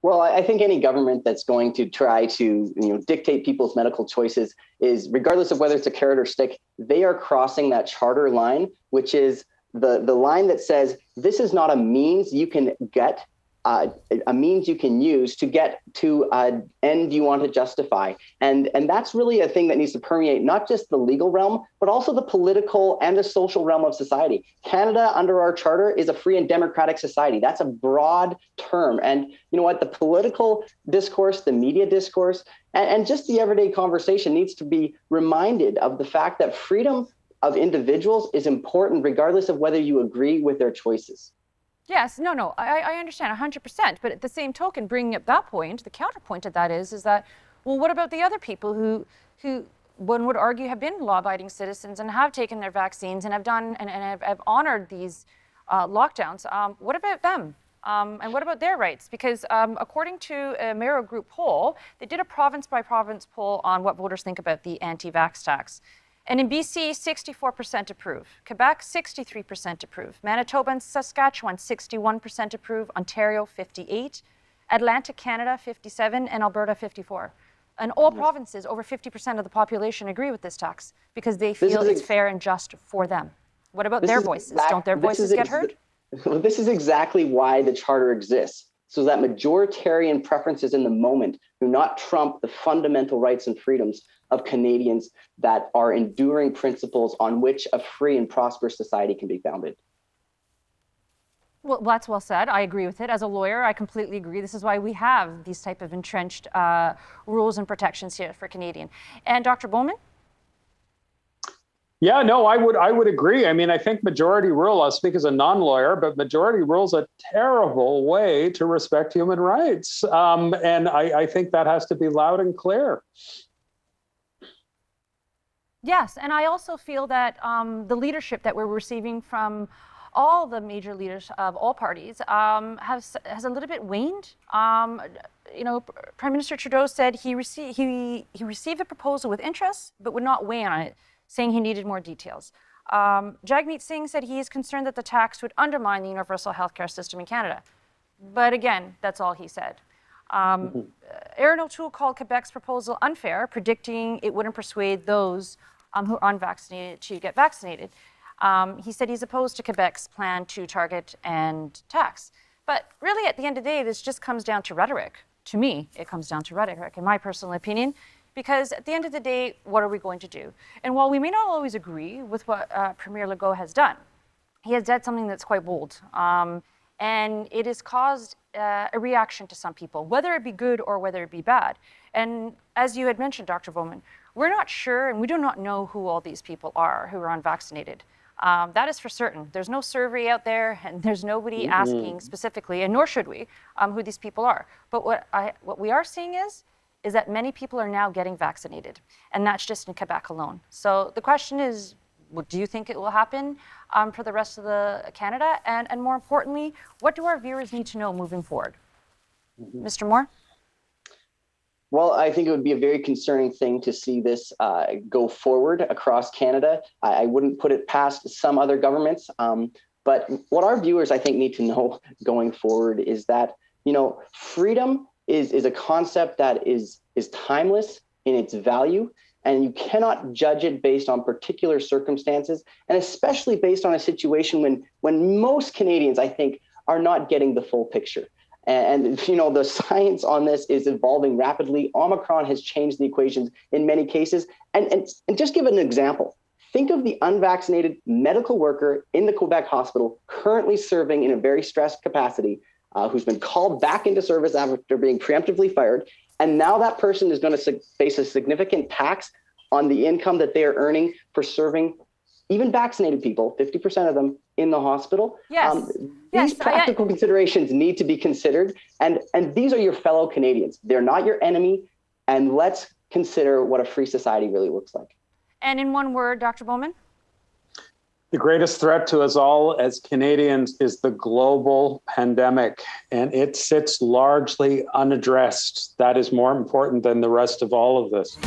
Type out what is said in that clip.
Well, I think any government that's going to try to, dictate people's medical choices is, regardless of whether it's a carrot or stick, they are crossing that charter line, which is the line that says this is not a means you can get, a means you can use to get to an end you want to justify. And that's really a thing that needs to permeate not just the legal realm, but also the political and the social realm of society. Canada, under our charter, is a free and democratic society. That's a broad term. And you know what? The political discourse, the media discourse, and just the everyday conversation needs to be reminded of the fact that freedom of individuals is important, regardless of whether you agree with their choices. Yes, no, I understand 100%. But at the same token, bringing up that point, the counterpoint to that is that, well, what about the other people who one would argue have been law-abiding citizens and have taken their vaccines and have done and have honored these lockdowns? What about them? And what about their rights? Because according to a Mero Group poll, they did a province-by-province poll on what voters think about the anti-vax tax. And in BC, 64% approve. Quebec, 63% approve. Manitoba and Saskatchewan, 61% approve. Ontario, 58%. Atlantic Canada, 57%. And Alberta, 54%. And all provinces, over 50% of the population agree with this tax because they feel it's fair and just for them. What about their voices? Don't their voices get heard? Well, this is exactly why the charter exists, so that majoritarian preferences in the moment do not trump the fundamental rights and freedoms of Canadians that are enduring principles on which a free and prosperous society can be founded. Well, that's well said. I agree with it. As a lawyer, I completely agree. This is why we have these type of entrenched rules and protections here for Canadian. And Dr. Bowman? Yeah, no, I would agree. I mean, I think majority rule, I'll speak as a non-lawyer, but majority rule is a terrible way to respect human rights. And I think that has to be loud and clear. Yes, and I also feel that the leadership that we're receiving from all the major leaders of all parties has a little bit waned. Prime Minister Trudeau said he received the proposal with interest, but would not weigh on it, saying he needed more details. Jagmeet Singh said he is concerned that the tax would undermine the universal healthcare system in Canada. But again, that's all he said. Aaron O'Toole called Quebec's proposal unfair, predicting it wouldn't persuade those who are unvaccinated to get vaccinated. He said he's opposed to Quebec's plan to target and tax. But really, at the end of the day, this just comes down to rhetoric. To me, it comes down to rhetoric, in my personal opinion. Because at the end of the day, what are we going to do? And while we may not always agree with what Premier Legault has done, he has done something that's quite bold. And it has caused a reaction to some people, whether it be good or whether it be bad. And as you had mentioned, Dr. Bowman, we're not sure and we do not know who all these people are who are unvaccinated. That is for certain. There's no survey out there and there's nobody asking specifically, and nor should we, who these people are. But what we are seeing is that many people are now getting vaccinated, and that's just in Quebec alone. So the question is, do you think it will happen for the rest of Canada? And more importantly, what do our viewers need to know moving forward? Mr. Moore? Well, I think it would be a very concerning thing to see this go forward across Canada. I wouldn't put it past some other governments. But what our viewers, I think, need to know going forward is that, freedom is a concept that is timeless in its value, and you cannot judge it based on particular circumstances, and especially based on a situation when most Canadians, I think, are not getting the full picture. And the science on this is evolving rapidly. Omicron has changed the equations in many cases. And just give an example. Think of the unvaccinated medical worker in the Quebec hospital currently serving in a very stressed capacity, who's been called back into service after being preemptively fired. And now that person is going to face a significant tax on the income that they are earning for serving even vaccinated people, 50% of them, in the hospital. Yes. These practical considerations need to be considered. And these are your fellow Canadians. They're not your enemy. And let's consider what a free society really looks like. And in one word, Dr. Bowman? The greatest threat to us all as Canadians is the global pandemic, and it sits largely unaddressed. That is more important than the rest of all of this.